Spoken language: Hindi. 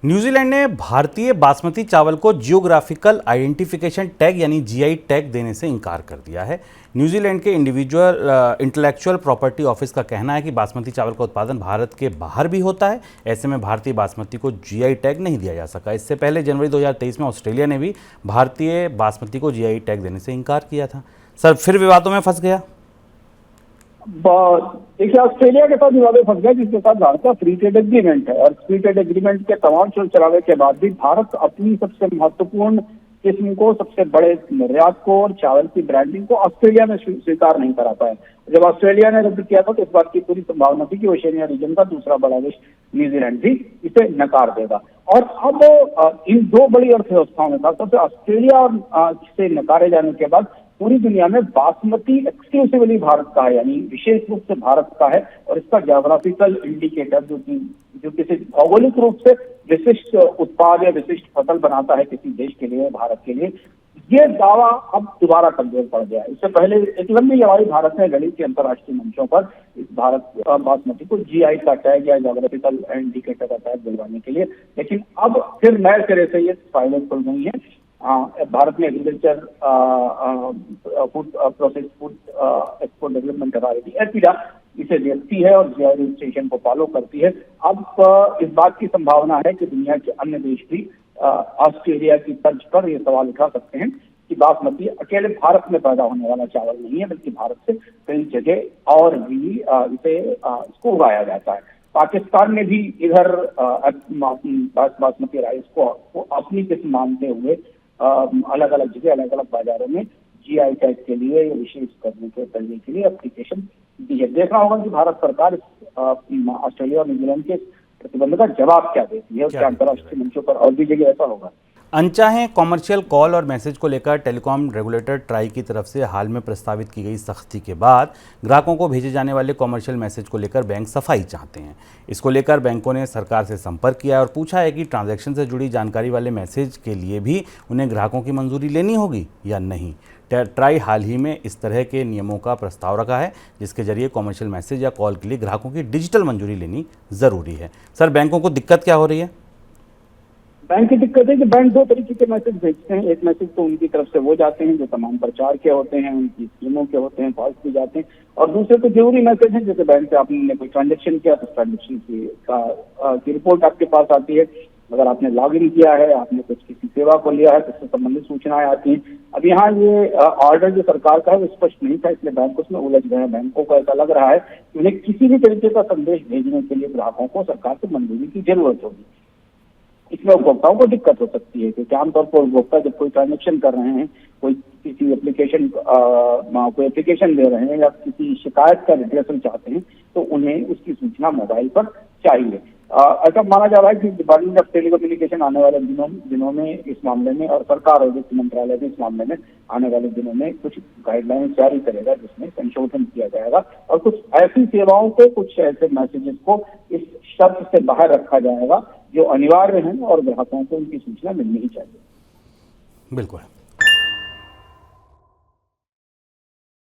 न्यूजीलैंड ने भारतीय बासमती चावल को जियोग्राफिकल आइडेंटिफिकेशन टैग यानी जीआई टैग देने से इनकार कर दिया है। न्यूजीलैंड के इंटेलेक्चुअल प्रॉपर्टी ऑफिस का कहना है कि बासमती चावल का उत्पादन भारत के बाहर भी होता है। ऐसे में भारतीय बासमती को जीआई टैग नहीं दिया जा सका। इससे पहले जनवरी 2023 में ऑस्ट्रेलिया ने भी भारतीय बासमती को जीआई टैग देने से इनकार किया था। सर, फिर विवादों में फंस गया। देखिए, ऑस्ट्रेलिया के साथ विवादों फंस गया, जिसके साथ भारत का फ्री ट्रेड एग्रीमेंट है। और फ्री ट्रेड एग्रीमेंट के तमाम चल चलावे के बाद भी भारत अपनी सबसे महत्वपूर्ण किस्म को, सबसे बड़े निर्यात को और चावल की ब्रांडिंग को ऑस्ट्रेलिया में स्वीकार नहीं करा पाया। जब ऑस्ट्रेलिया ने रद्द किया था तो इस बात की पूरी संभावना थी कि ओशिनिया रीजन का दूसरा बड़ा देश न्यूजीलैंड भी इसे नकार देगा। और अब इन दो बड़ी अर्थव्यवस्थाओं में खासतौर से ऑस्ट्रेलिया से नकारे जाने के बाद पूरी दुनिया में बासमती एक्सक्लूसिवली भारत का है, यानी विशेष रूप से भारत का है। और इसका ज्योग्राफिकल इंडिकेटर जो किसी भौगोलिक रूप से विशिष्ट उत्पाद या विशिष्ट फसल बनाता है किसी देश के लिए, भारत के लिए, ये दावा अब दोबारा कमजोर पड़ गया है। इससे पहले एक लंबी लड़ाई भारत ने लड़ी थी अंतर्राष्ट्रीय मंचों पर इस भारत बासमती को जीआई का टैग या ज्योग्राफिकल इंडिकेटर का टैग दिलवाने के लिए, लेकिन अब फिर नए सिरे से ये फाइलें खुल गई हैं। भारत में agriculture food process food export development authority APEDA इसे देखती है और जीआई रजिस्ट्रेशन को फॉलो करती है। अब इस बात की संभावना है कि दुनिया के अन्य देश भी ऑस्ट्रेलिया की तर्ज पर यह सवाल उठा सकते हैं कि बासमती अकेले भारत में पैदा होने वाला चावल नहीं है, बल्कि भारत से कई जगह और भी इसको उगाया जाता है। पाकिस्तान ने भी इधर बासमती राइस को अपनी किस्म मानते हुए अलग अलग जगह, अलग अलग बाजारों में जीआई टैग के लिए विशेष करने के लिए एप्लीकेशन दी है। देखना होगा कि भारत सरकार ऑस्ट्रेलिया और न्यूजीलैंड के प्रतिबंध का जवाब क्या देती है। उसके अंतर्राष्ट्रीय मंचों पर और भी जगह ऐसा होगा। अनचाहे कॉमर्शियल कॉल और मैसेज को लेकर टेलीकॉम रेगुलेटर ट्राई की तरफ से हाल में प्रस्तावित की गई सख्ती के बाद ग्राहकों को भेजे जाने वाले कॉमर्शियल मैसेज को लेकर बैंक सफाई चाहते हैं। इसको लेकर बैंकों ने सरकार से संपर्क किया और पूछा है कि ट्रांजैक्शन से जुड़ी जानकारी वाले मैसेज के लिए भी उन्हें ग्राहकों की मंजूरी लेनी होगी या नहीं। ट्राई हाल ही में इस तरह के नियमों का प्रस्ताव रखा है, जिसके जरिए कॉमर्शियल मैसेज या कॉल के लिए ग्राहकों की डिजिटल मंजूरी लेनी ज़रूरी है। सर, बैंकों को दिक्कत क्या हो रही है? बैंक की दिक्कत है कि बैंक दो तरीके के मैसेज भेजते हैं। एक मैसेज तो उनकी तरफ से वो जाते हैं जो तमाम प्रचार के होते हैं, उनकी स्कीमों के होते हैं, कॉल्स भी जाते हैं। और दूसरे तो जरूरी मैसेज हैं, जैसे बैंक से आपने कोई ट्रांजेक्शन किया तो ट्रांजेक्शन की रिपोर्ट आपके पास आती है। अगर आपने लॉग इन किया है, आपने कुछ किसी सेवा को लिया है तो उससे संबंधित सूचनाएं आती हैं। अब यहाँ ये ऑर्डर जो सरकार का है वो स्पष्ट नहीं था, इसलिए बैंक उसमें उलझ गए हैं। बैंकों को ऐसा लग रहा है कि उन्हें किसी भी तरीके का संदेश भेजने के लिए ग्राहकों को सरकार से मंजूरी की जरूरत होगी। इसमें उपभोक्ताओं को दिक्कत हो सकती है, क्योंकि आमतौर पर उपभोक्ता जब कोई ट्रांजेक्शन कर रहे हैं, कोई किसी एप्लीकेशन दे रहे हैं या किसी शिकायत का रिड्रेसल चाहते हैं, तो उन्हें उसकी सूचना मोबाइल पर चाहिए। ऐसा माना जा रहा है कि डिपार्टमेंट ऑफ टेलीकम्युनिकेशन आने वाले दिनों में इस मामले में, और सरकार और वित्त मंत्रालय भी इस मामले में आने वाले दिनों में कुछ गाइडलाइंस जारी करेगा, जिसमें संशोधन किया जाएगा और कुछ ऐसी सेवाओं को, कुछ ऐसे मैसेजेस को इस शर्त से बाहर रखा जाएगा जो अनिवार्य हैं और ग्राहकों को उनकी सूचना मिलनी ही चाहिए। बिल्कुल।